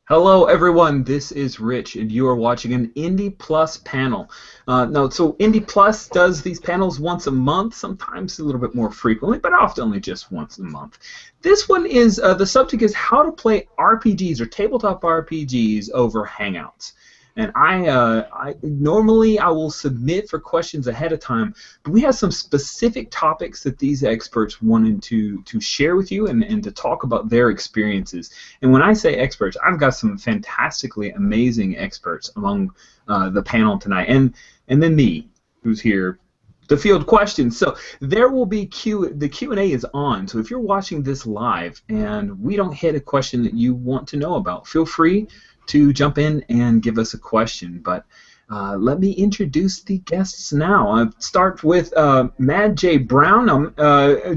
Hello, everyone. This is Rich, and you are watching an Indie Plus panel. So Indie Plus does these panels once a month, sometimes a little bit more frequently, but often only just once a month. This one is the subject is how to play RPGs or tabletop RPGs over Hangouts. And I normally I will submit for questions ahead of time, but we have some specific topics that these experts wanted to share with you and to talk about their experiences. And when I say experts, I've got some fantastically amazing experts among the panel tonight, and then me, who's here to field questions. So there will be the Q&A is on. So if you're watching this live and we don't hit a question that you want to know about, feel free to jump in and give us a question. But let me introduce the guests now. I'll start with Mad J. Brown.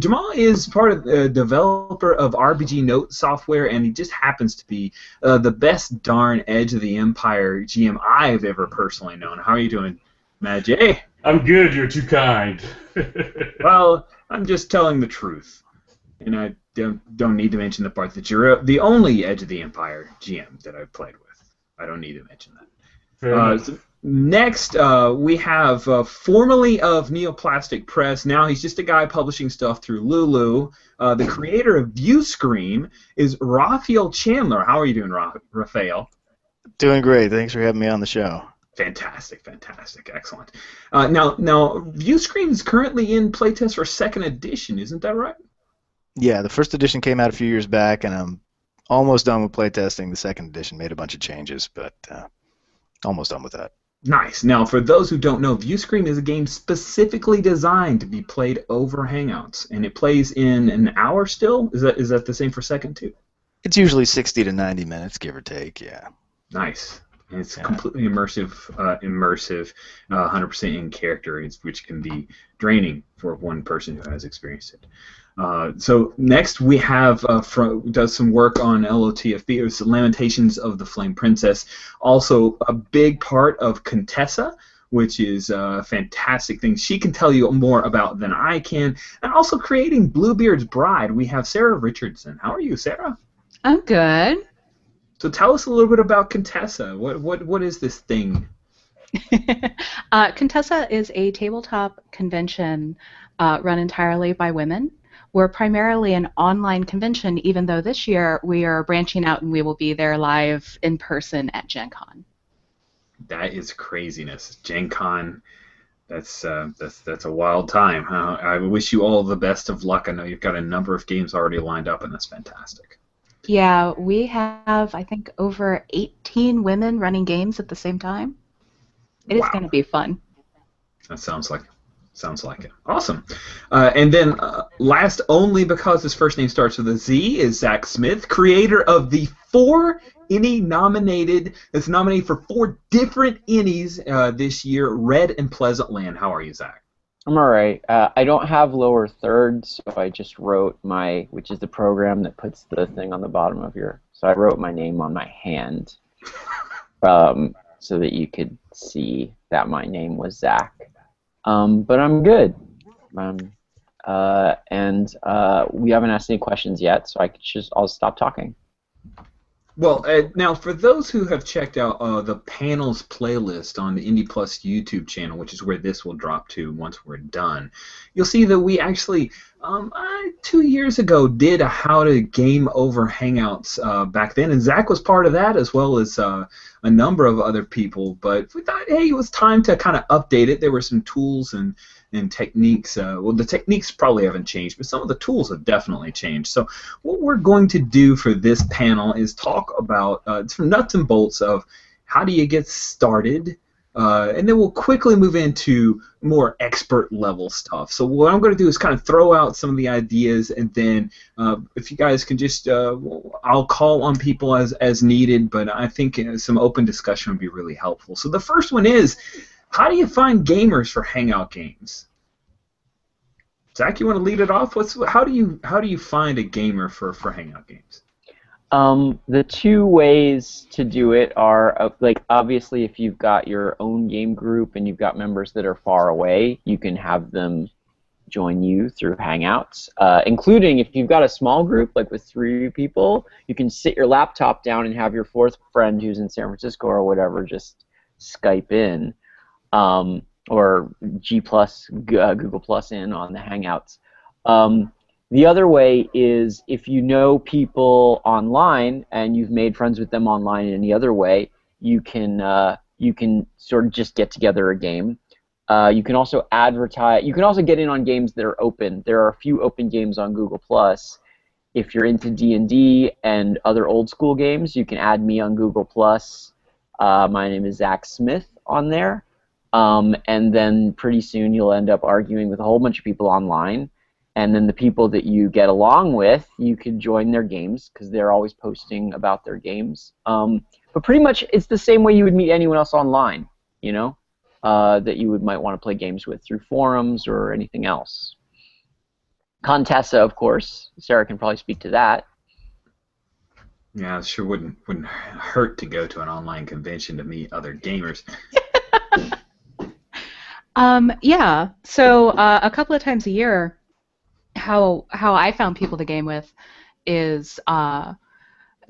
Jamal is part of the developer of RPG Note software, and he just happens to be the best darn Edge of the Empire GM I've ever personally known. How are you doing, Mad J? I'm good. You're too kind. Well, I'm just telling the truth, and I don't need to mention the part that you're the only Edge of the Empire GM that I've played with. I don't need to mention that. Fair enough. So next, we have formerly of Neoplastic Press. Now he's just a guy publishing stuff through Lulu. The creator of ViewScreen is Raphael Chandler. How are you doing, Raphael? Doing great. Thanks for having me on the show. Fantastic, fantastic, excellent. Now, ViewScreen is currently in playtest for 2nd edition, isn't that right? Yeah, the first edition came out a few years back, and I'm almost done with playtesting. The 2nd edition made a bunch of changes, but almost done with that. Nice. Now, for those who don't know, ViewScreen is a game specifically designed to be played over Hangouts, and it plays in an hour still? Is that the same for 2nd too? It's usually 60 to 90 minutes, give or take, yeah. Nice. And it's completely immersive, 100% in character, which can be draining for one person who has experienced it. So next we have does some work on LOTFB. It was Lamentations of the Flame Princess. Also a big part of Contessa, which is a fantastic thing. She can tell you more about than I can. And also creating Bluebeard's Bride, we have Sarah Richardson. How are you, Sarah? I'm good. So tell us a little bit about Contessa. What is this thing? Contessa is a tabletop convention run entirely by women. We're primarily an online convention, even though this year we are branching out and we will be there live in person at Gen Con. That is craziness. Gen Con, that's a wild time. I wish you all the best of luck. I know you've got a number of games already lined up, and that's fantastic. Yeah, we have, I think, over 18 women running games at the same time. It is going to be fun. That sounds like it. Awesome. And then last, only because his first name starts with a Z, is Zach Smith, creator of the 4 Innie nominated. It's nominated for 4 different Innies this year. Red and Pleasant Land. How are you, Zach? I'm alright. I don't have lower thirds, so I just wrote which is the program that puts the thing on the bottom of so I wrote my name on my hand, so that you could see that my name was Zach. But I'm good. And we haven't asked any questions yet, so I'll stop talking. Well, now for those who have checked out the panels playlist on the Indie Plus YouTube channel, which is where this will drop to once we're done, you'll see that we actually 2 years ago did a How to Game Over Hangouts back then, and Zach was part of that as well as a number of other people. But we thought, hey, it was time to kind of update it. There were some tools and techniques. Well, the techniques probably haven't changed, but some of the tools have definitely changed. So what we're going to do for this panel is talk about some nuts and bolts of how do you get started, and then we'll quickly move into more expert level stuff. So what I'm going to do is kind of throw out some of the ideas, and then if you guys can just, I'll call on people as needed, but I think some open discussion would be really helpful. So the first one is, how do you find gamers for Hangout games? Zach, you want to lead it off? How do you find a gamer for Hangout games? The 2 ways to do it are, obviously if you've got your own game group and you've got members that are far away, you can have them join you through Hangouts, including if you've got a small group, like with 3 people, you can sit your laptop down and have your 4th friend who's in San Francisco or whatever just Skype in, or Google Plus in on the Hangouts. The other way is if you know people online and you've made friends with them online in any other way, you can sort of just get together a game. You can also advertise. You can also get in on games that are open. There are a few open games on Google Plus. If you're into D&D and other old school games, you can add me on Google Plus. My name is Zach Smith on there, and then pretty soon you'll end up arguing with a whole bunch of people online. And then the people that you get along with, you can join their games because they're always posting about their games. But pretty much it's the same way you would meet anyone else online, you know, that you might want to play games with through forums or anything else. Contessa, of course. Sarah can probably speak to that. Yeah, it sure wouldn't hurt to go to an online convention to meet other gamers. Yeah. So a couple of times a year, how I found people to game with is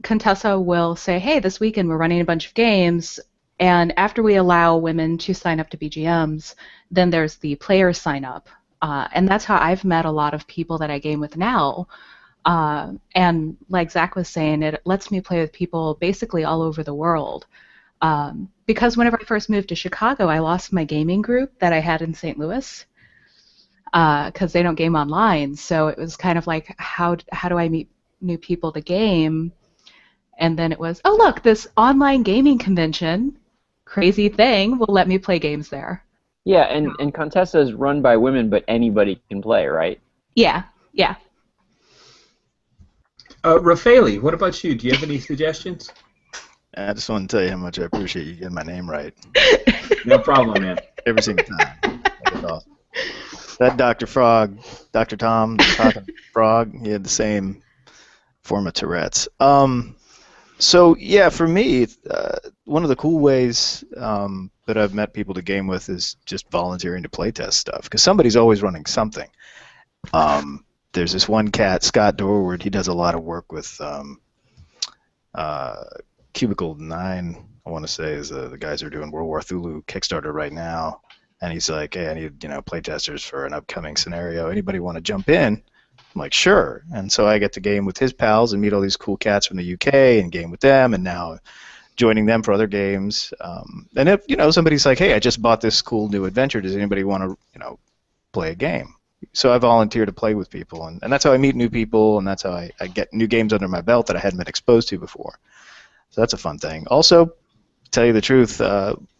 Contessa will say, hey, this weekend we're running a bunch of games, and after we allow women to sign up to BGMs, then there's the players sign up. And that's how I've met a lot of people that I game with now. And like Zach was saying, it lets me play with people basically all over the world. Because whenever I first moved to Chicago, I lost my gaming group that I had in St. Louis because they don't game online. So it was kind of like, how do I meet new people to game? And then it was, oh, look, this online gaming convention, crazy thing, will let me play games there. Yeah, and Contessa is run by women, but anybody can play, right? Yeah, yeah. Rafaeli, what about you? Do you have any suggestions? I just want to tell you how much I appreciate you getting my name right. No problem, man. Every single time. That was awesome. That Dr. Frog, Dr. Tom, the talking frog, he had the same form of Tourette's. So, yeah, for me, one of the cool ways that I've met people to game with is just volunteering to playtest stuff, because somebody's always running something. There's this one cat, Scott Dorward, he does a lot of work with Cubicle 9, I want to say, is the guys who are doing World War Thulu Kickstarter right now. And he's like, hey, I need playtesters for an upcoming scenario. Anybody want to jump in? I'm like, sure. And so I get to game with his pals and meet all these cool cats from the UK and game with them, and now joining them for other games. And if somebody's like, hey, I just bought this cool new adventure. Does anybody want to play a game? So I volunteer to play with people, and that's how I meet new people, and that's how I get new games under my belt that I hadn't been exposed to before. So that's a fun thing. Also, to tell you the truth,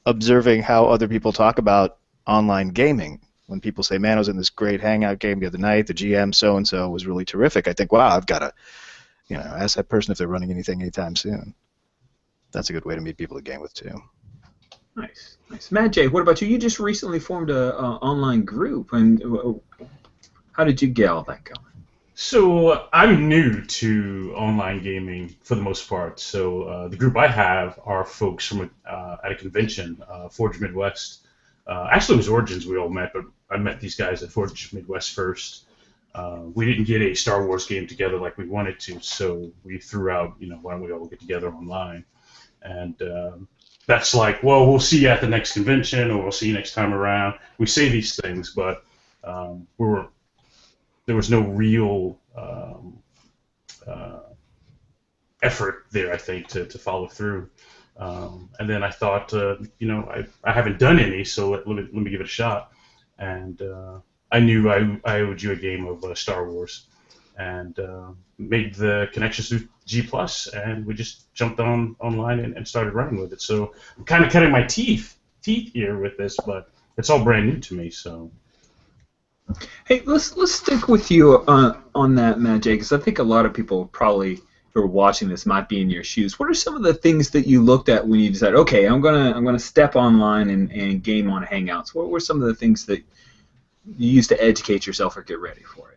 observing how other people talk about online gaming. When people say, man, I was in this great Hangout game the other night, the GM so-and-so was really terrific, I think, wow, I've got to ask that person if they're running anything anytime soon. That's a good way to meet people to game with, too. Nice. Matt J., what about you? You just recently formed an online group, and how did you get all that going? So I'm new to online gaming for the most part. So the group I have are folks from at a convention, Forge Midwest. Actually, it was Origins we all met, but I met these guys at Forge Midwest first. We didn't get a Star Wars game together like we wanted to, so we threw out, why don't we all get together online? And that's like, well, we'll see you at the next convention, or we'll see you next time around. We say these things, but there was no real effort there, I think, to follow through. And then I thought, I haven't done any, so let me give it a shot. And I knew I owed you a game of Star Wars, and made the connections through G+, and we just jumped online and started running with it. So I'm kind of cutting my teeth here with this, but it's all brand new to me. So. Hey, let's stick with you on that, Matt J., because I think a lot of people probably who are watching this might be in your shoes. What are some of the things that you looked at when you decided, okay, I'm gonna step online and game on Hangouts? What were some of the things that you used to educate yourself or get ready for it?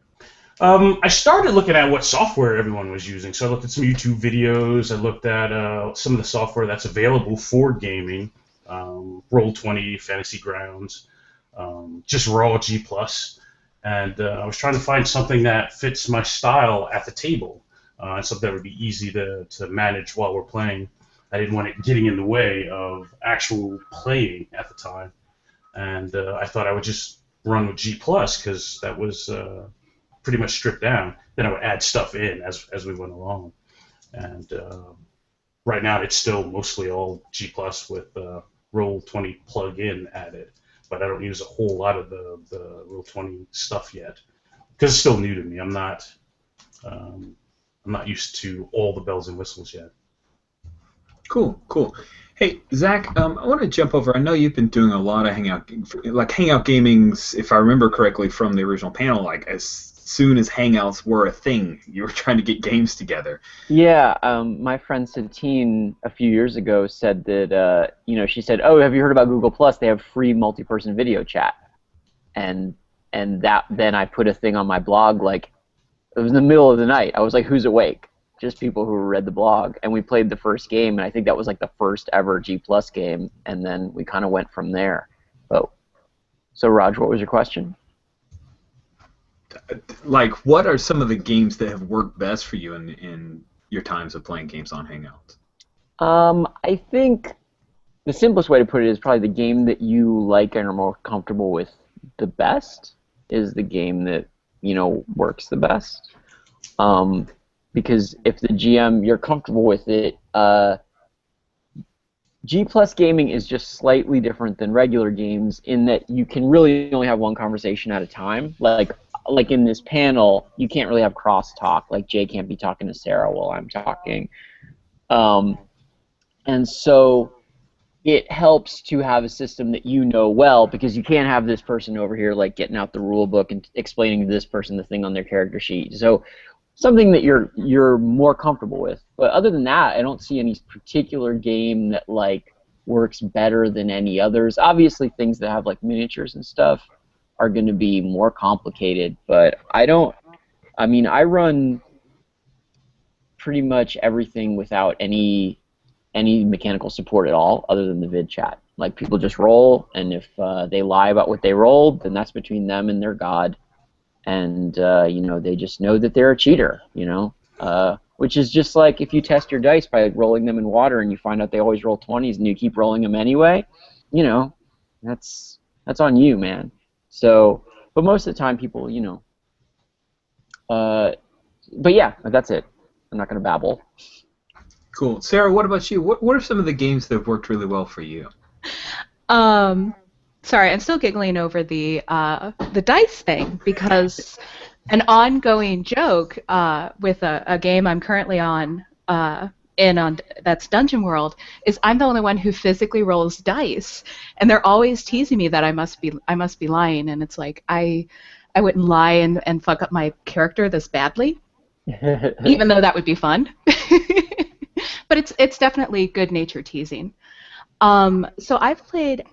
I started looking at what software everyone was using. So I looked at some YouTube videos. I looked at some of the software that's available for gaming, Roll20, Fantasy Grounds, just raw G+. and I was trying to find something that fits my style at the table, and something that would be easy to manage while we're playing. I didn't want it getting in the way of actual playing at the time, and I thought I would just run with G Plus because that was pretty much stripped down. Then I would add stuff in as we went along, and right now it's still mostly all G Plus with Roll20 plug-in added, but I don't use a whole lot of the Roll20 stuff yet because it's still new to me. I'm not used to all the bells and whistles yet. Cool, cool. Hey, Zach, I want to jump over. I know you've been doing a lot of Hangout gamings, if I remember correctly, from the original panel. Like as soon as Hangouts were a thing, you were trying to get games together. Yeah, my friend Satine a few years ago said that, she said, "Oh, have you heard about Google Plus? They have free multi-person video chat." And then I put a thing on my blog, like, it was in the middle of the night. I was like, who's awake? Just people who read the blog. And we played the first game, and I think that was like the first ever G Plus game, and then we kind of went from there. So Raj, what was your question? Like, what are some of the games that have worked best for you in your times of playing games on Hangouts? I think the simplest way to put it is probably the game that you like and are more comfortable with the best is the game that, works the best. Because if the GM, you're comfortable with it, G Plus gaming is just slightly different than regular games in that you can really only have one conversation at a time. Like in this panel, you can't really have cross-talk. Like Jay can't be talking to Sarah while I'm talking. And so it helps to have a system that you know well, because you can't have this person over here like getting out the rule book and explaining to this person the thing on their character sheet. So something that you're more comfortable with. But other than that, I don't see any particular game that like works better than any others. Obviously, things that have like miniatures and stuff are going to be more complicated, but I run pretty much everything without any mechanical support at all other than the vid chat. Like, people just roll, and if they lie about what they rolled, then that's between them and their god. And, they just know that they're a cheater, which is just like if you test your dice by rolling them in water and you find out they always roll 20s and you keep rolling them anyway, that's on you, man. So, but most of the time people, but yeah, that's it. I'm not going to babble. Cool. Sarah, what about you? What are some of the games that have worked really well for you? Sorry, I'm still giggling over the dice thing, because an ongoing joke with a game I'm currently on that's Dungeon World is I'm the only one who physically rolls dice, and they're always teasing me that I must be lying, and it's like I wouldn't lie and fuck up my character this badly, even though that would be fun. But it's definitely good-natured teasing. So I've played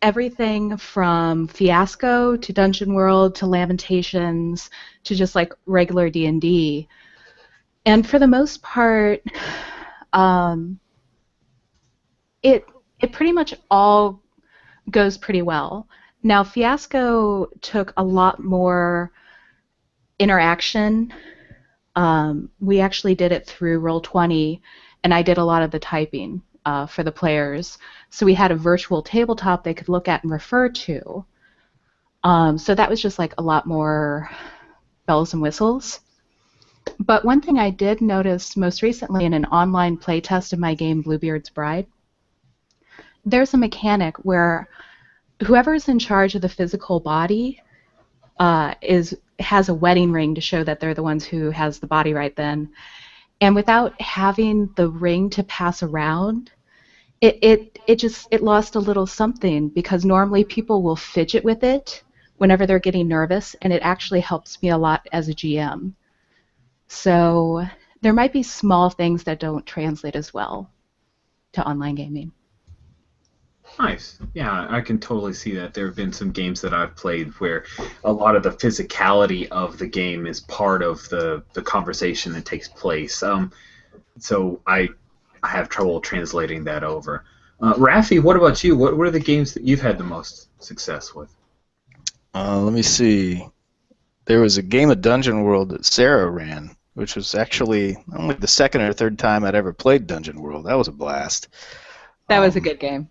everything from Fiasco to Dungeon World to Lamentations to just like regular D&D. And for the most part, it pretty much all goes pretty well. Now, Fiasco took a lot more interaction. We actually did it through Roll20, and I did a lot of the typing for the players. So we had a virtual tabletop they could look at and refer to. So that was just like a lot more bells and whistles. But one thing I did notice most recently in an online playtest of my game Bluebeard's Bride, there's a mechanic where whoever's in charge of the physical body has a wedding ring to show that they're the ones who has the body right then. And without having the ring to pass around, it lost a little something, because normally people will fidget with it whenever they're getting nervous, and it actually helps me a lot as a GM. So there might be small things that don't translate as well to online gaming. Nice. Yeah, I can totally see that. There have been some games that I've played where a lot of the physicality of the game is part of the conversation that takes place. So I have trouble translating that over. Rafi, what about you? What are the games that you've had the most success with? Let me see. there was a game of Dungeon World that Sarah ran, which was actually only the second or third time I'd ever played Dungeon World. That was a blast. That was a good game.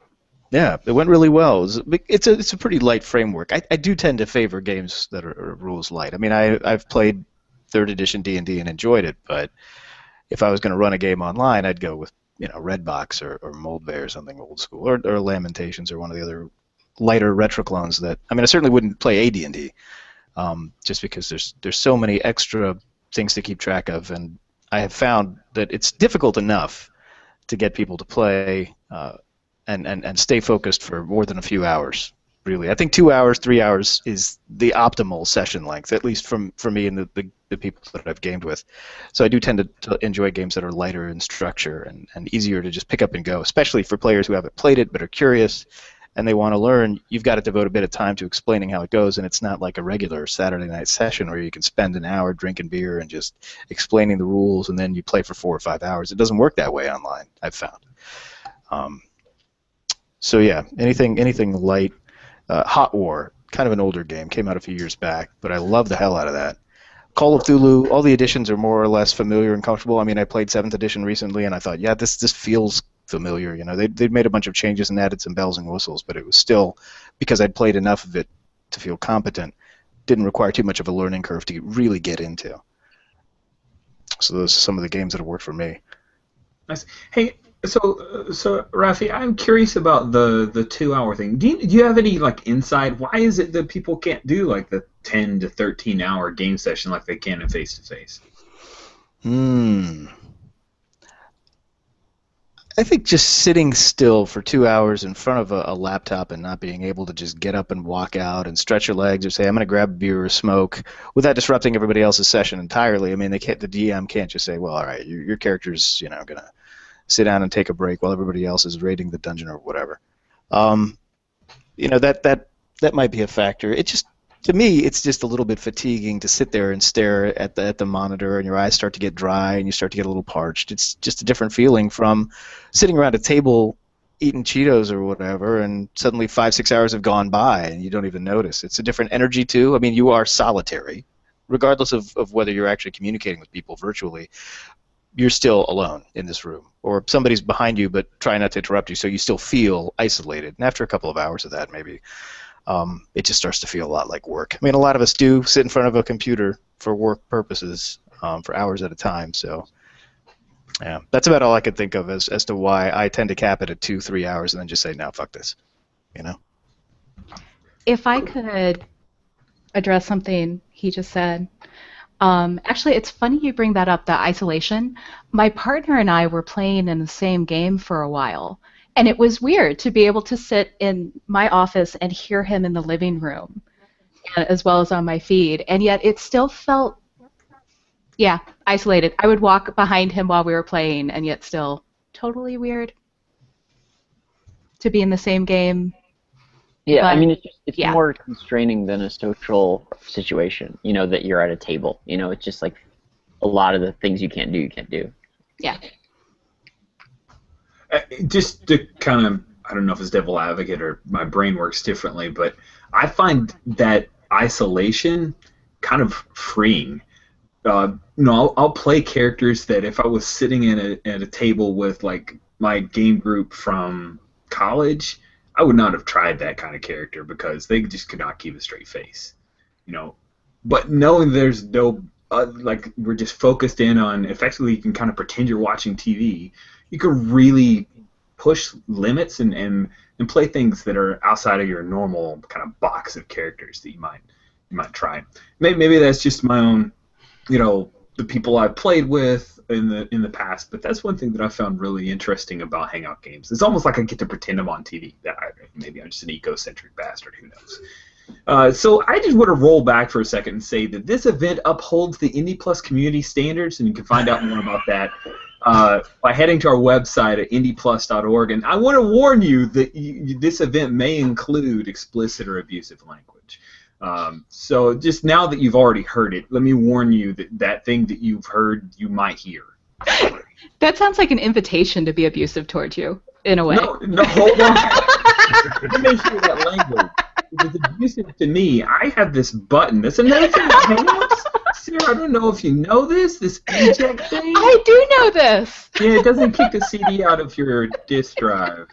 Yeah, it went really well. It's a pretty light framework. I do tend to favor games that are rules light. I mean, I've played 3rd edition D&D and enjoyed it, but if I was going to run a game online, I'd go with Redbox or Mold Bay or something old school, or Lamentations or one of the other lighter retro clones that. I mean, I certainly wouldn't play AD&D, just because there's so many extra things to keep track of, and I have found that it's difficult enough to get people to play and stay focused for more than a few hours. Really, I think 2 hours, 3 hours is the optimal session length, at least for me and the people that I've gamed with. So I do tend to enjoy games that are lighter in structure and easier to just pick up and go, especially for players who haven't played it but are curious and they want to learn. You've got to devote a bit of time to explaining how it goes, and it's not like a regular Saturday night session where you can spend an hour drinking beer and just explaining the rules and then you play for 4 or 5 hours. It doesn't work that way online, I've found. So yeah, anything light. Hot War, kind of an older game, came out a few years back, but I love the hell out of that. Call of Cthulhu, all the editions are more or less familiar and comfortable. I mean, I played 7th edition recently, and I thought, yeah, this feels familiar. They'd made a bunch of changes and added some bells and whistles, but it was still, because I'd played enough of it to feel competent, didn't require too much of a learning curve to really get into. So those are some of the games that have worked for me. Nice. Hey, so Rafi, I'm curious about the 2-hour thing. Do you have any insight? Why is it that people can't do the 10 to 13 hour game session like they can in face to face? I think just sitting still for 2 hours in front of a laptop and not being able to just get up and walk out and stretch your legs or say, I'm going to grab a beer or smoke without disrupting everybody else's session entirely. I mean, the DM can't just say, well, all right, your character's going to sit down and take a break while everybody else is raiding the dungeon or whatever. That might be a factor. To me, it's just a little bit fatiguing to sit there and stare at the monitor, and your eyes start to get dry and you start to get a little parched. It's just a different feeling from sitting around a table eating Cheetos or whatever, and suddenly 5-6 hours have gone by and you don't even notice. It's a different energy too. I mean, you are solitary, regardless of whether you're actually communicating with people virtually. You're still alone in this room, or somebody's behind you but try not to interrupt you, so you still feel isolated. And after a couple of hours of that, maybe it just starts to feel a lot like work. I mean, a lot of us do sit in front of a computer for work purposes for hours at a time. So, yeah, that's about all I could think of as to why I tend to cap it at 2-3 hours and then just say, no, fuck this. If I could address something he just said. Actually, it's funny you bring that up, the isolation. My partner and I were playing in the same game for a while, and it was weird to be able to sit in my office and hear him in the living room, as well as on my feed, and yet it still felt, isolated. I would walk behind him while we were playing, and yet still totally weird to be in the same game. Yeah, But, I mean, it's more constraining than a social situation, that you're at a table. It's just like a lot of the things you can't do. Yeah. Just to kind of, I don't know if it's devil advocate or my brain works differently, but I find that isolation kind of freeing. I'll play characters that if I was sitting at a table with my game group from college, I would not have tried that kind of character because they just could not keep a straight face, But knowing there's no, we're just focused in on, effectively you can kind of pretend you're watching TV. You can really push limits and play things that are outside of your normal kind of box of characters that you might try. Maybe that's just my own, the people I've played with in the past, but that's one thing that I found really interesting about Hangout games. It's almost like I get to pretend I'm on TV. Maybe I'm just an egocentric bastard, who knows. So I just want to roll back for a second and say that this event upholds the Indie Plus community standards, and you can find out more about that by heading to our website at indieplus.org. And I want to warn you that this event may include explicit or abusive language. So just now that you've already heard it, let me warn you that thing that you've heard, you might hear. That sounds like an invitation to be abusive towards you, in a way. No, hold on. You may hear that language. If it's abusive to me, I have this button. That's another thing with Hangouts. Sarah, I don't know if you know this eject thing. I do know this. Yeah, it doesn't kick a CD out of your disk drive.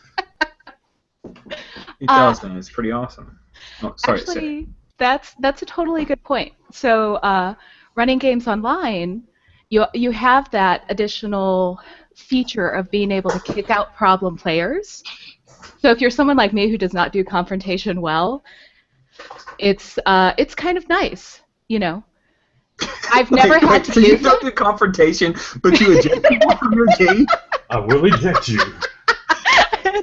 It does, and it's pretty awesome. Oh, sorry, Actually, that's a totally good point. So, running games online, you have that additional feature of being able to kick out problem players. So if you're someone like me who does not do confrontation well, it's kind of nice, you know. I've never had to so you use don't do confrontation, but you eject people from your game? I will eject you.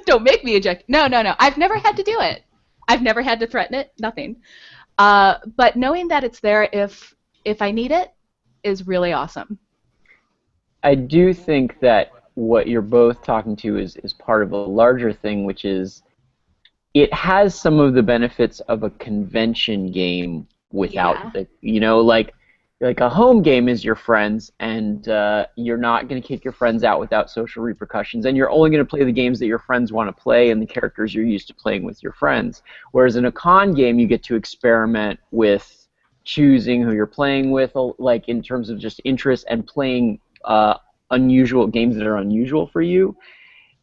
Don't make me eject. No. I've never had to do it. I've never had to threaten it. Nothing. But knowing that it's there if I need it is really awesome. I do think that what you're both talking to is part of a larger thing, which is it has some of the benefits of a convention game without the, you know, like a home game is your friends, and you're not going to kick your friends out without social repercussions, and you're only going to play the games that your friends want to play and the characters you're used to playing with your friends. Whereas in a con game, you get to experiment with choosing who you're playing with, like in terms of just interest, and playing unusual games that are unusual for you.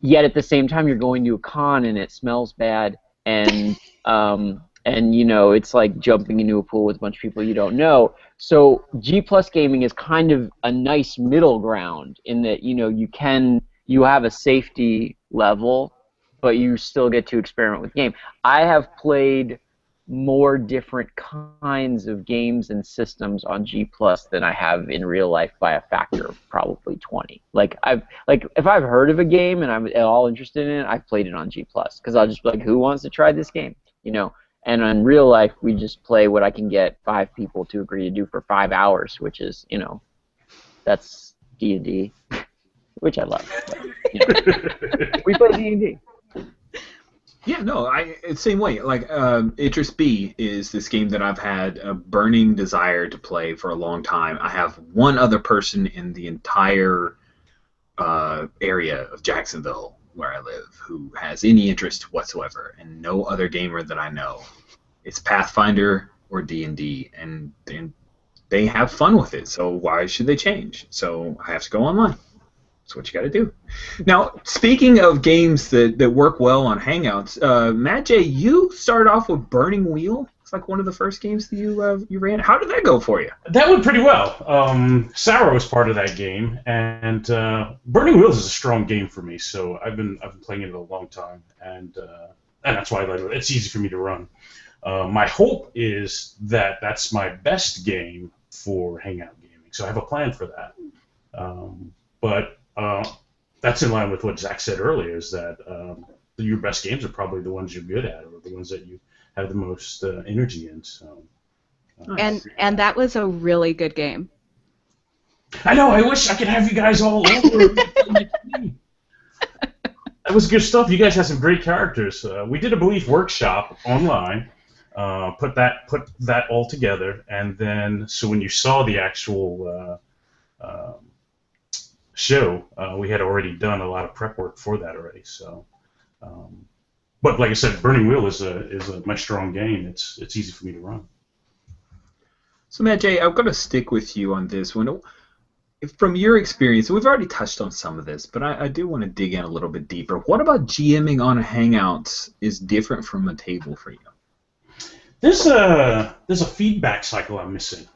Yet at the same time, you're going to a con and it smells bad, and you know, it's like jumping into a pool with a bunch of people you don't know. So G+ gaming is kind of a nice middle ground in that, you know, you have a safety level, but you still get to experiment with the game. I have played more different kinds of games and systems on G+ than I have in real life by a factor of probably 20. Like if I've heard of a game and I'm at all interested in it, I've played it on G+ because I'll just be like, who wants to try this game? You know. And in real life, we just play what I can get 5 people to agree to do for 5 hours, which is, you know, that's D&D, which I love. But, you know, we play D&D. Yeah, no, same way. Like, Interest B is this game that I've had a burning desire to play for a long time. I have one other person in the entire area of Jacksonville where I live who has any interest whatsoever, and no other gamer that I know. It's Pathfinder or D&D, and they have fun with it, so why should they change? So I have to go online. That's what you got to do. Now, speaking of games that work well on Hangouts, Matt J, you started off with Burning Wheel. It's like one of the first games that you ran. How did that go for you? That went pretty well. Sarah was part of that game, and Burning Wheels is a strong game for me. So I've been playing it a long time, and that's why I like it. It's easy for me to run. My hope is that that's my best game for Hangout gaming. So I have a plan for that. But that's in line with what Zach said earlier, is that your best games are probably the ones you're good at, or the ones that you have the most energy in. So. And that was a really good game. I know. I wish I could have you guys all over. That was good stuff. You guys had some great characters. We did a belief workshop online. Put that all together, and then so when you saw the actual show, we had already done a lot of prep work for that already. So, but like I said, Burning Wheel is my strong game. It's easy for me to run. So Matt J, I'm going to stick with you on this one. From your experience, we've already touched on some of this, but I do want to dig in a little bit deeper. What about GMing on Hangouts is different from a table for you? There's a feedback cycle I'm missing.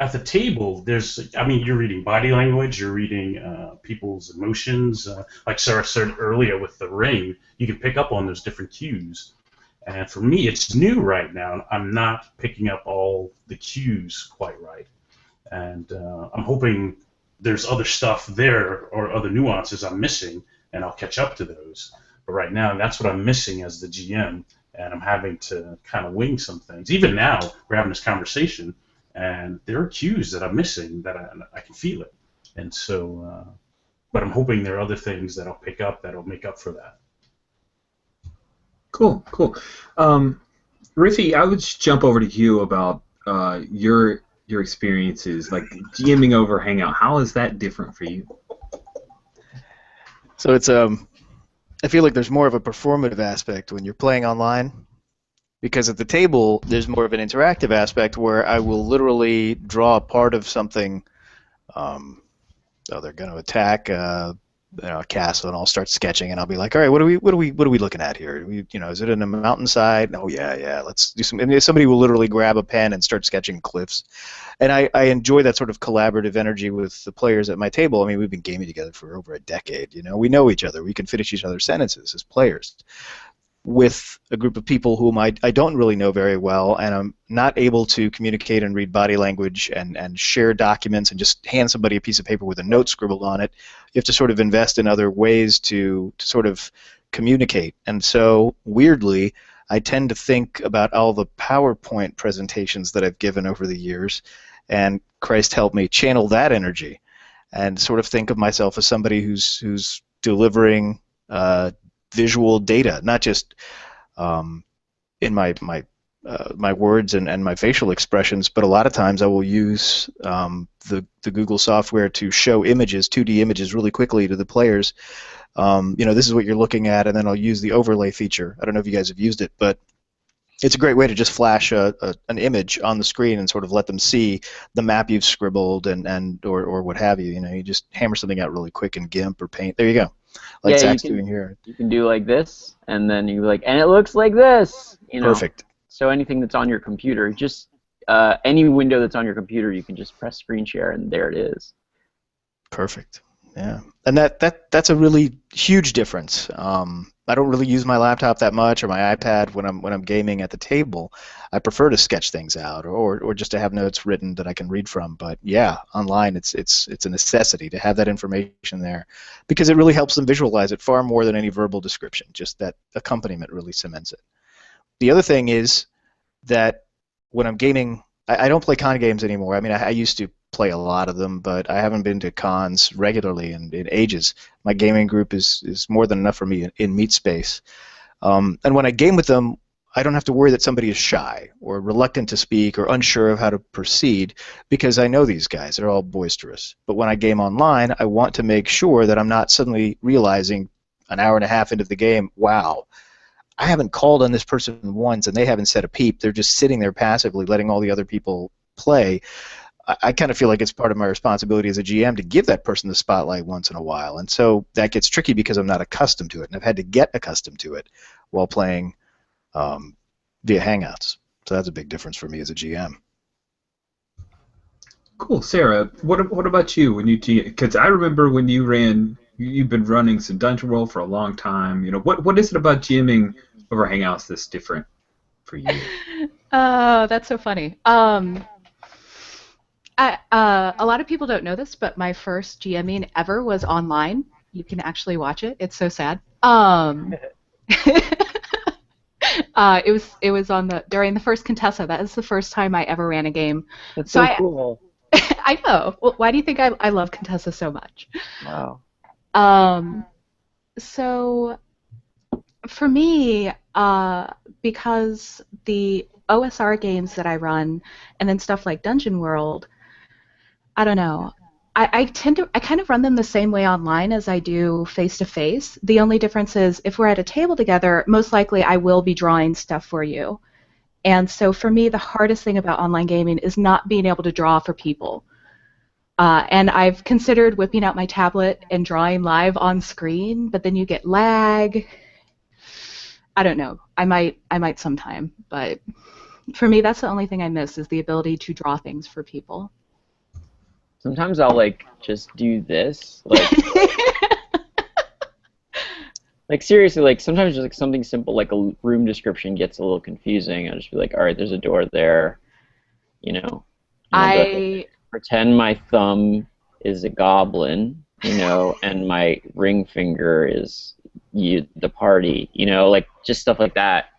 At the table, you're reading body language, you're reading people's emotions. Like Sarah said earlier with the ring, you can pick up on those different cues. And for me, it's new right now. I'm not picking up all the cues quite right. And I'm hoping there's other stuff there or other nuances I'm missing, and I'll catch up to those. But right now, that's what I'm missing as the GM, and I'm having to kind of wing some things. Even now, we're having this conversation, and there are cues that I'm missing that I can feel it. And so, but I'm hoping there are other things that I'll pick up that'll make up for that. Cool. Riffy, I would just jump over to you about your experiences, like GMing over Hangout. How is that different for you? So it's I feel like there's more of a performative aspect when you're playing online, because at the table there's more of an interactive aspect where I will literally draw a part of something. They're going to attack a castle, and I'll start sketching, and I'll be like, all right, what are we looking at here? Is it in a mountainside? Oh yeah, let's do some. And somebody will literally grab a pen and start sketching cliffs, and I enjoy that sort of collaborative energy with the players at my table. I mean, we've been gaming together for over a decade. We know each other. We can finish each other's sentences as players. With a group of people whom I don't really know very well, and I'm not able to communicate and read body language and share documents and just hand somebody a piece of paper with a note scribbled on it. You have to sort of invest in other ways to sort of communicate. And so, weirdly, I tend to think about all the PowerPoint presentations that I've given over the years, and Christ help me, channel that energy and sort of think of myself as somebody who's delivering visual data, not just in my words and my facial expressions, but a lot of times I will use the Google software to show images, 2D images, really quickly to the players. This is what you're looking at, and then I'll use the overlay feature. I don't know if you guys have used it, but it's a great way to just flash an image on the screen and sort of let them see the map you've scribbled or what have you. You just hammer something out really quick in GIMP or Paint. There you go. Like Zach's doing here. You can do like this, and then and it looks like this. Perfect. So anything that's on your computer, just any window that's on your computer, you can just press screen share, and there it is. Perfect. Yeah, and that's a really huge difference. I don't really use my laptop that much or my iPad when I'm gaming at the table. I prefer to sketch things out or just to have notes written that I can read from. But yeah, online it's a necessity to have that information there because it really helps them visualize it far more than any verbal description. Just that accompaniment really cements it. The other thing is that when I'm gaming, I don't play con games anymore. I mean, I used to play a lot of them, but I haven't been to cons regularly in ages. My gaming group is more than enough for me in meat space. And when I game with them, I don't have to worry that somebody is shy or reluctant to speak or unsure of how to proceed because I know these guys. They're all boisterous. But when I game online, I want to make sure that I'm not suddenly realizing an hour and a half into the game, wow, I haven't called on this person once and they haven't said a peep. They're just sitting there passively letting all the other people play. I kind of feel like it's part of my responsibility as a GM to give that person the spotlight once in a while. And so that gets tricky because I'm not accustomed to it, and I've had to get accustomed to it while playing via Hangouts. So that's a big difference for me as a GM. Cool. Sarah, what about you when you GM? Because I remember when you've been running some Dungeon World for a long time. What is it about GMing over Hangouts that's different for you? Oh, that's so funny. A lot of people don't know this, but my first GMing ever was online. You can actually watch it. It's so sad. It was during the first Contessa. That is the first time I ever ran a game. That's so cool. I know. Well, why do you think I love Contessa so much? Wow. So for me, because the OSR games that I run, and then stuff like Dungeon World, I don't know. I kind of run them the same way online as I do face to face. The only difference is if we're at a table together, most likely I will be drawing stuff for you. And so for me, the hardest thing about online gaming is not being able to draw for people. And I've considered whipping out my tablet and drawing live on screen, but then you get lag. I don't know. I might sometime, but for me, that's the only thing I miss is the ability to draw things for people. Sometimes I'll just do this, like seriously, sometimes just something simple like a room description gets a little confusing. I'll just be like, all right, there's a door there, I pretend my thumb is a goblin, and my ring finger is the party, just stuff like that,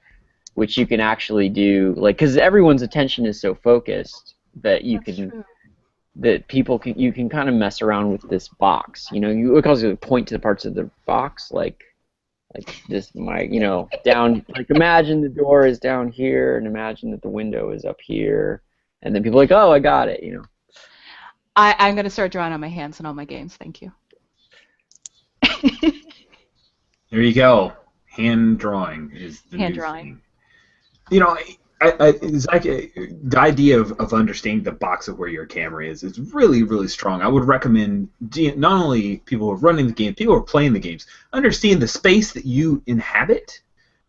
which you can actually do, because everyone's attention is so focused that you That's can. True. That you can kind of mess around with this box, you also point to the parts of the box, like this, down, imagine the door is down here, and imagine that the window is up here, and then people are like, oh, I got it, I'm going to start drawing on my hands in all my games. Thank you. There you go. Hand drawing is the Hand new drawing. thing. You know, Zach, the idea of understanding the box of where your camera is really, really strong. I would recommend not only people who are running the game, people who are playing the games, understand the space that you inhabit,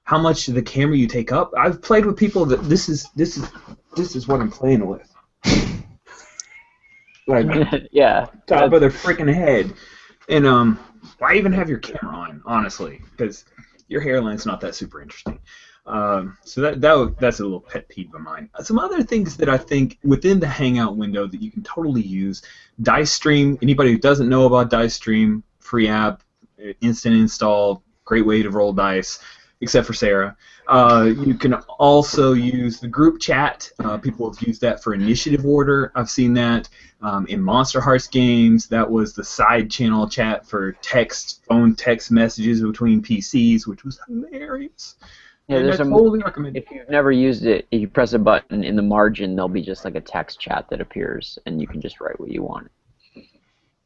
how much of the camera you take up. I've played with people that this is what I'm playing with. Like Yeah. top of their freaking head. And why even have your camera on, honestly? Because your hairline's not that super interesting. So that's a little pet peeve of mine. Some other things that I think within the Hangout window that you can totally use, Dice Stream. Anybody who doesn't know about Dice Stream, free app, instant install, great way to roll dice, except for Sarah. You can also use the group chat. People have used that for initiative order. I've seen that in Monster Hearts games. That was the side channel chat for phone text messages between PCs, which was hilarious. Yeah, And I there's totally recommend it. if you've never used it, if you press a button in the margin, there'll be just like a text chat that appears, and you can just write what you want.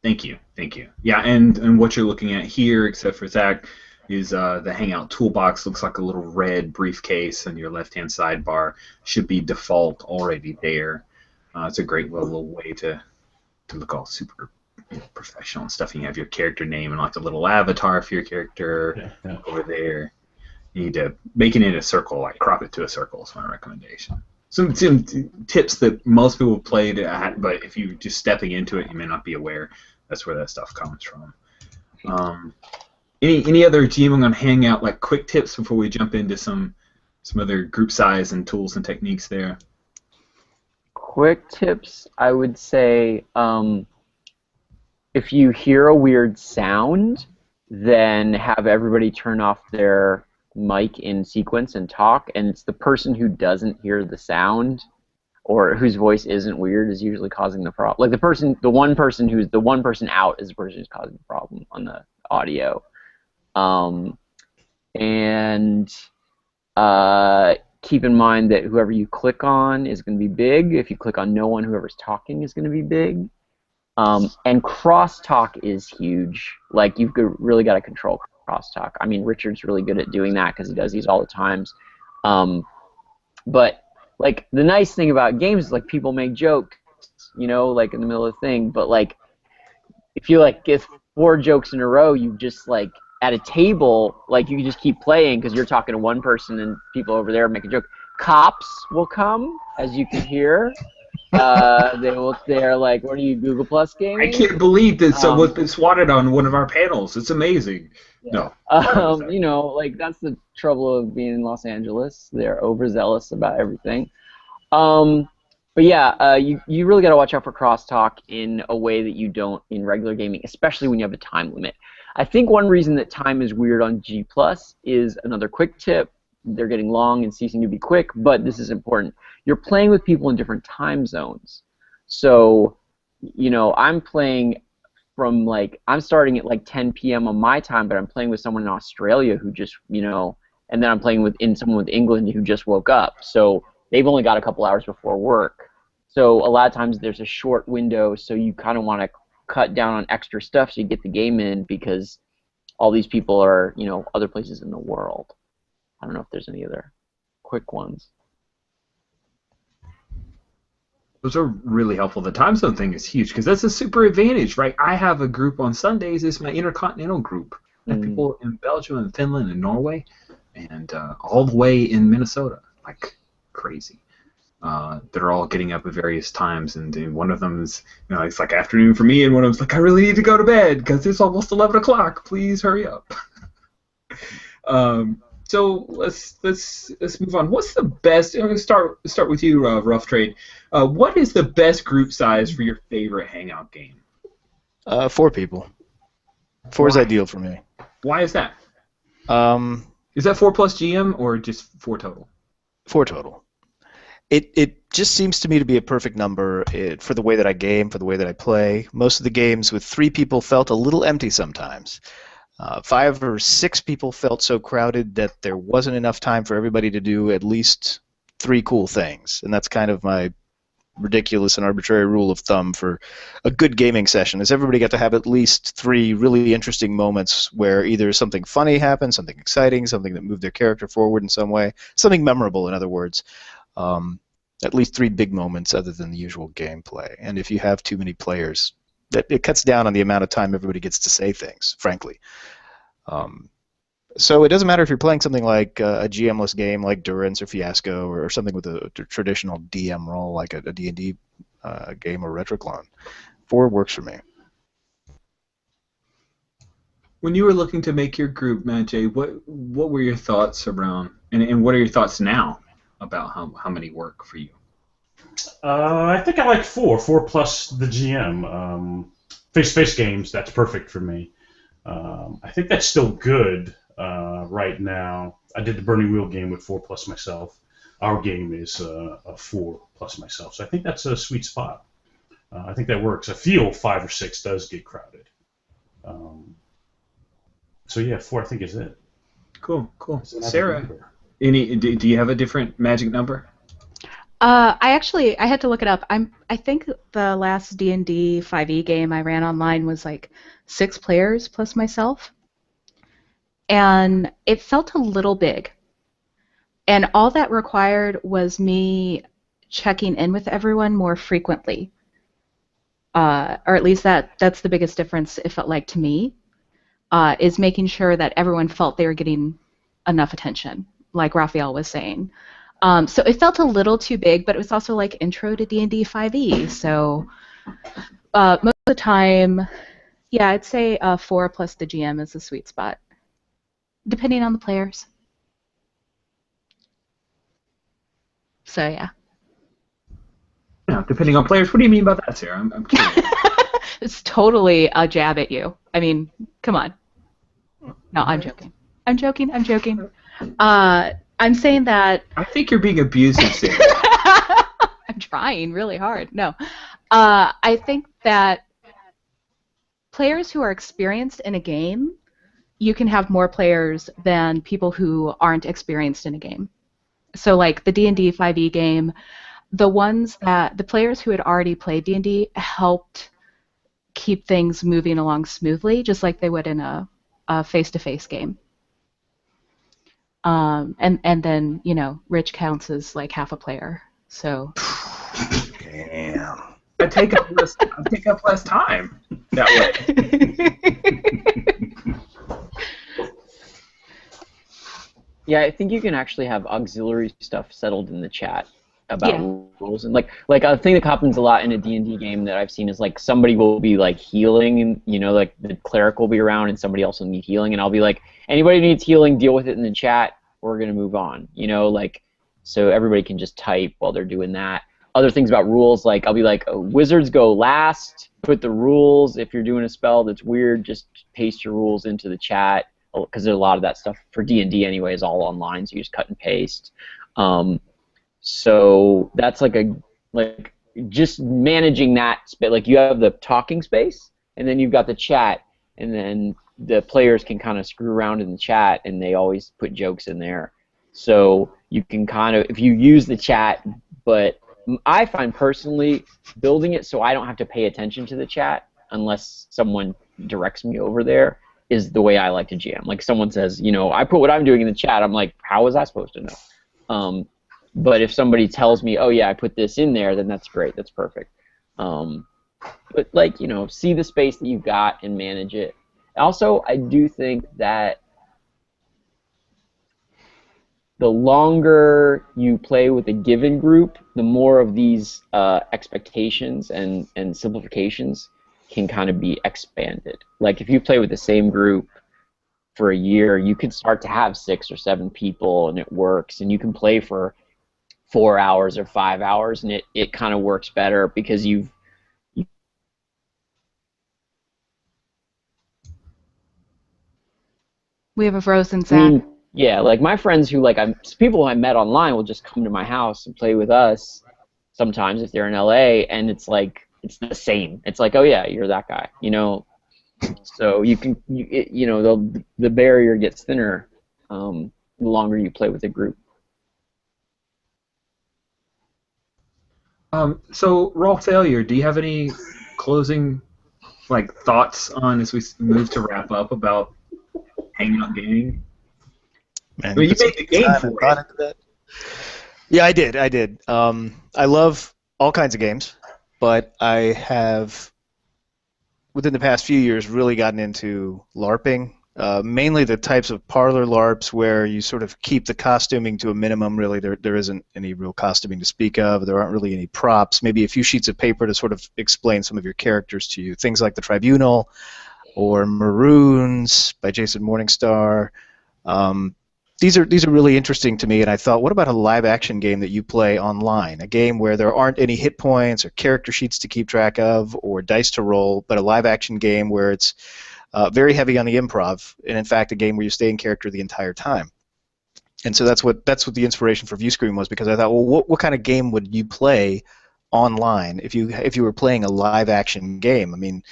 Thank you. Yeah, and what you're looking at here, except for Zach, is the Hangout toolbox. Looks like a little red briefcase on your left-hand sidebar. Should be default already there. It's a great little way to look all super professional and stuff. You have your character name and like a little avatar for your character over there. You need to make it in a circle, like crop it to a circle is my recommendation. Some tips that most people played at, but if you're just stepping into it, you may not be aware. That's where that stuff comes from. Any other GMing on Hangout, like quick tips before we jump into some other group size and tools and techniques there? Quick tips, I would say, if you hear a weird sound, then have everybody turn off their mic in sequence and talk, and it's the person who doesn't hear the sound or whose voice isn't weird is usually causing the problem. Like the one person out is the person who's causing the problem on the audio. And keep in mind that whoever you click on is going to be big. If you click on no one, whoever's talking is going to be big. And crosstalk is huge. Like, you've really got to control crosstalk. I mean, Richard's really good at doing that because he does these all the times. But like, the nice thing about games is like people make jokes, like in the middle of the thing. But like, if you like get 4 jokes in a row, you just like at a table, like you can just keep playing because you're talking to one person and people over there make a joke. Cops will come, as you can hear. They're like, what are you, Google Plus gaming? I can't believe that someone's been swatted on one of our panels. It's amazing. Yeah. No. Like that's the trouble of being in Los Angeles. They're overzealous about everything. But yeah, you really got to watch out for crosstalk in a way that you don't in regular gaming, especially when you have a time limit. I think one reason that time is weird on G Plus is another quick tip. They're getting long and ceasing to be quick, but this is important. You're playing with people in different time zones. So, I'm playing I'm starting at like 10 p.m. on my time, but I'm playing with someone in Australia who just, and then I'm playing with someone with England who just woke up. So they've only got a couple hours before work. So a lot of times there's a short window, so you kind of want to cut down on extra stuff so you get the game in because all these people are, other places in the world. I don't know if there's any other quick ones. Those are really helpful. The time zone thing is huge because that's a super advantage, right? I have a group on Sundays. It's my intercontinental group. I have people in Belgium and Finland and Norway and all the way in Minnesota, like crazy. That are all getting up at various times, and one of them is, it's like afternoon for me, and one of them's like, I really need to go to bed because it's almost 11 o'clock. Please hurry up. So let's move on. What's the best? I'm going to start with you, Rough Trade. What is the best group size for your favorite Hangout game? 4 people. 4 is ideal for me. Why is that? Is that 4 plus GM or just 4 total? 4 total. It just seems to me to be a perfect number for the way that I game, for the way that I play. Most of the games with 3 people felt a little empty sometimes. 5 or 6 people felt so crowded that there wasn't enough time for everybody to do at least 3 cool things, and that's kind of my ridiculous and arbitrary rule of thumb for a good gaming session is everybody got to have at least 3 really interesting moments where either something funny happened, something exciting, something that moved their character forward in some way, something memorable, in other words. At least 3 big moments other than the usual gameplay. And if you have too many players, it cuts down on the amount of time everybody gets to say things, frankly. So it doesn't matter if you're playing something like a GM-less game like Durance or Fiasco, or something with a traditional DM role like a D&D game or Retroclone. 4 works for me. When you were looking to make your group, Matt J, what were your thoughts around, and what are your thoughts now about how many work for you? I think I like 4 plus the GM. Face-to-face games, that's perfect for me. I think that's still good right now. I did the Burning Wheel game with 4 plus myself. Our game is a 4 plus myself, so I think that's a sweet spot. I think that works. I feel 5 or 6 does get crowded. So yeah, 4 I think is it. Cool. Sarah, do you have a different magic number? I had to look it up. I think the last D&D 5e game I ran online was like 6 players plus myself, and it felt a little big. And all that required was me checking in with everyone more frequently, or at least that's the biggest difference it felt like to me. Is making sure that everyone felt they were getting enough attention, like Raphael was saying. So it felt a little too big, but it was also like intro to D&D 5e. So most of the time, yeah, I'd say 4 plus the GM is the sweet spot, depending on the players. So yeah. Yeah, depending on players. What do you mean by that, Sarah? I'm curious. It's totally a jab at you. I mean, come on. No, I'm joking. I'm joking. I'm saying that... I think you're being abusive, Sarah. I'm trying really hard. No. I think that players who are experienced in a game, you can have more players than people who aren't experienced in a game. So like the D&D 5e game, the players who had already played D&D helped keep things moving along smoothly, just like they would in a face-to-face game. And then, Rich counts as like half a player. So. Damn. I take up less time that way. Yeah, I think you can actually have auxiliary stuff settled in the chat about rules, and like a thing that happens a lot in a D&D game that I've seen is like somebody will be like healing, and like the cleric will be around and somebody else will need healing, and I'll be like, anybody who needs healing, deal with it in the chat. We're gonna move on, so everybody can just type while they're doing that. Other things about rules, like I'll be like, wizards go last. Put the rules. If you're doing a spell that's weird, just paste your rules into the chat, because there's a lot of that stuff for D&D anyway is all online, so you just cut and paste. So that's like just managing that. Like you have the talking space, and then you've got the chat, and then the players can kind of screw around in the chat, and they always put jokes in there. So you can kind of, if you use the chat, but I find personally building it so I don't have to pay attention to the chat unless someone directs me over there is the way I like to GM. Like someone says, I put what I'm doing in the chat, I'm like, how was I supposed to know? But if somebody tells me, oh yeah, I put this in there, then that's great, that's perfect. But like, see the space that you've got and manage it. Also, I do think that the longer you play with a given group, the more of these expectations and simplifications can kind of be expanded. Like if you play with the same group for a year, you can start to have 6 or 7 people, and it works, and you can play for 4 hours or 5 hours, and it kind of works better because We have a frozen Zach. Yeah, like my friends who people I met online will just come to my house and play with us sometimes if they're in LA, and it's like it's the same. It's like, oh yeah, you're that guy, So the barrier gets thinner the longer you play with a group. So, Raw Failure, do you have any closing thoughts on as we move to wrap up about Hangout Gaming? Man, I you mean, you put some made the game time for and thought it. into that. Yeah, I did. I did. I love all kinds of games, but I have, within the past few years, really gotten into LARPing. Mainly the types of parlor LARPs where you sort of keep the costuming to a minimum. Really, there isn't any real costuming to speak of. There aren't really any props. Maybe a few sheets of paper to sort of explain some of your characters to you. Things like The Tribunal or Maroons by Jason Morningstar. Um, these are really interesting to me, and I thought, what about a live action game that you play online? A game where there aren't any hit points or character sheets to keep track of or dice to roll, but a live action game where it's very heavy on the improv, and in fact, a game where you stay in character the entire time. And so that's what the inspiration for ViewScreen was, because I thought, well, what kind of game would you play online if you were playing a live action game? I mean,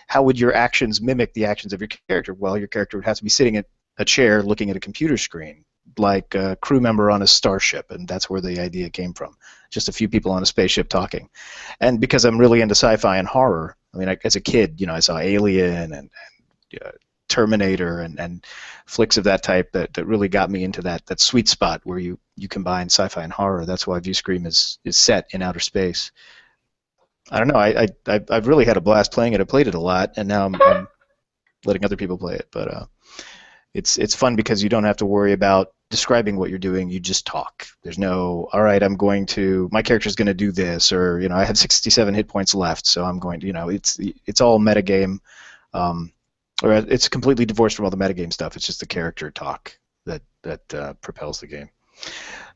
how would your actions mimic the actions of your character? Well, your character would have to be sitting at a chair looking at a computer screen, like a crew member on a starship, and that's where the idea came from. Just a few people on a spaceship talking. And because I'm really into sci-fi and horror, I mean, as a kid, I saw Alien and Terminator and flicks of that type that really got me into that sweet spot where you combine sci-fi and horror. That's why ViewScream is set in outer space. I don't know. I've really had a blast playing it. I played it a lot, and now I'm letting other people play it. But it's fun because you don't have to worry about describing what you're doing. You just talk. There's no, all right, my character's going to do this, or I have 67 hit points left, so I'm going to, it's all metagame. Or it's completely divorced from all the metagame stuff. It's just the character talk that propels the game.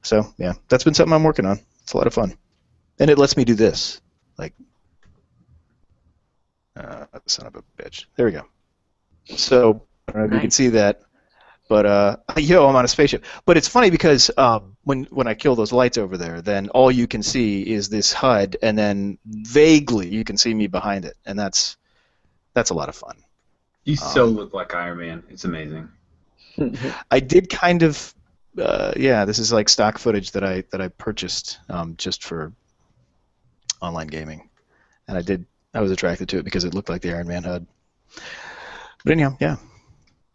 So yeah, that's been something I'm working on. It's a lot of fun, and it lets me do this. Like, son of a bitch. There we go. So I don't know if you can see that, but I'm on a spaceship. But it's funny because when I kill those lights over there, then all you can see is this HUD, and then vaguely you can see me behind it, and that's a lot of fun. You so look like Iron Man. It's amazing. I did kind of, this is like stock footage that I purchased just for online gaming, and I was attracted to it because it looked like the Iron Man HUD. But anyhow, yeah.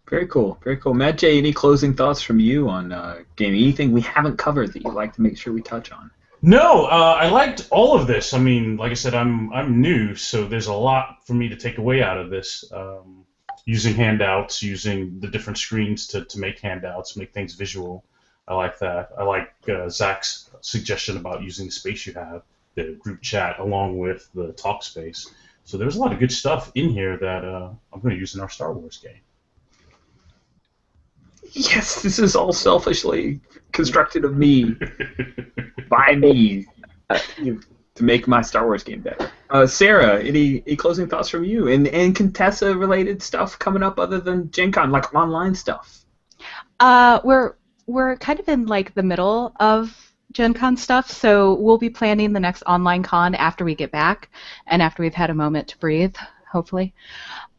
Very cool, very cool. Matt J, any closing thoughts from you on gaming? Anything we haven't covered that you'd like to make sure we touch on? No, I liked all of this. I mean, like I said, I'm new, so there's a lot for me to take away out of this. Using handouts, using the different screens to make handouts, make things visual. I like that. I like Zach's suggestion about using the space you have, the group chat, along with the talk space. So there's a lot of good stuff in here that I'm going to use in our Star Wars game. Yes, this is all selfishly constructed of me, by me, to make my Star Wars game better. Sarah, any closing thoughts from you? And Contessa-related stuff coming up other than Gen Con, like online stuff? We're kind of in like the middle of Gen Con stuff, so we'll be planning the next online con after we get back and after we've had a moment to breathe, hopefully.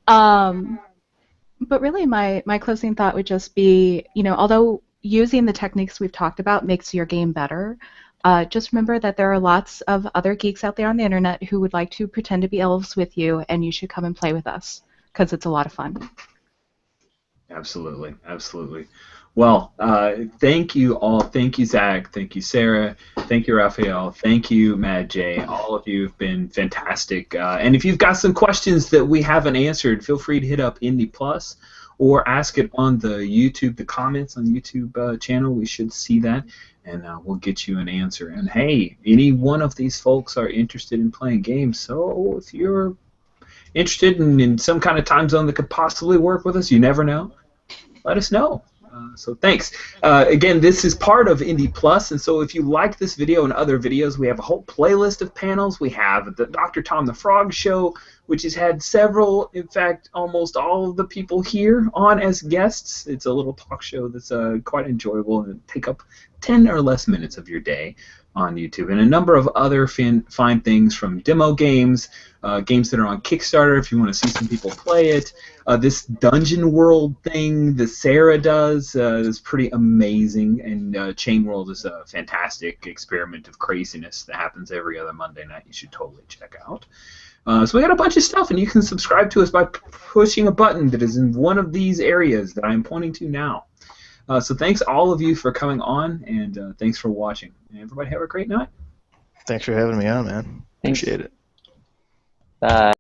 But really my closing thought would just be, although using the techniques we've talked about makes your game better, just remember that there are lots of other geeks out there on the internet who would like to pretend to be elves with you, and you should come and play with us, because it's a lot of fun. Absolutely, absolutely. Well, thank you all. Thank you, Zach. Thank you, Sarah. Thank you, Raphael. Thank you, Mad J. All of you have been fantastic. And if you've got some questions that we haven't answered, feel free to hit up Indie Plus or ask it on the comments on the YouTube channel. We should see that, and we'll get you an answer. And hey, any one of these folks are interested in playing games, so if you're interested in some kind of time zone that could possibly work with us, you never know, let us know. So thanks. Again, this is part of Indie Plus, and so if you like this video and other videos, we have a whole playlist of panels. We have the Dr. Tom the Frog Show, which has had several, in fact, almost all of the people here on as guests. It's a little talk show that's quite enjoyable and take up 10 or less minutes of your day. on YouTube, and a number of other fine things, from demo games, games that are on Kickstarter if you want to see some people play it. This Dungeon World thing that Sarah does is pretty amazing, and Chain World is a fantastic experiment of craziness that happens every other Monday night. You should totally check out. So we got a bunch of stuff, and you can subscribe to us by pushing a button that is in one of these areas that I'm pointing to now. So thanks all of you for coming on, and thanks for watching. And everybody have a great night. Thanks for having me on, man. Thanks. Appreciate it. Bye.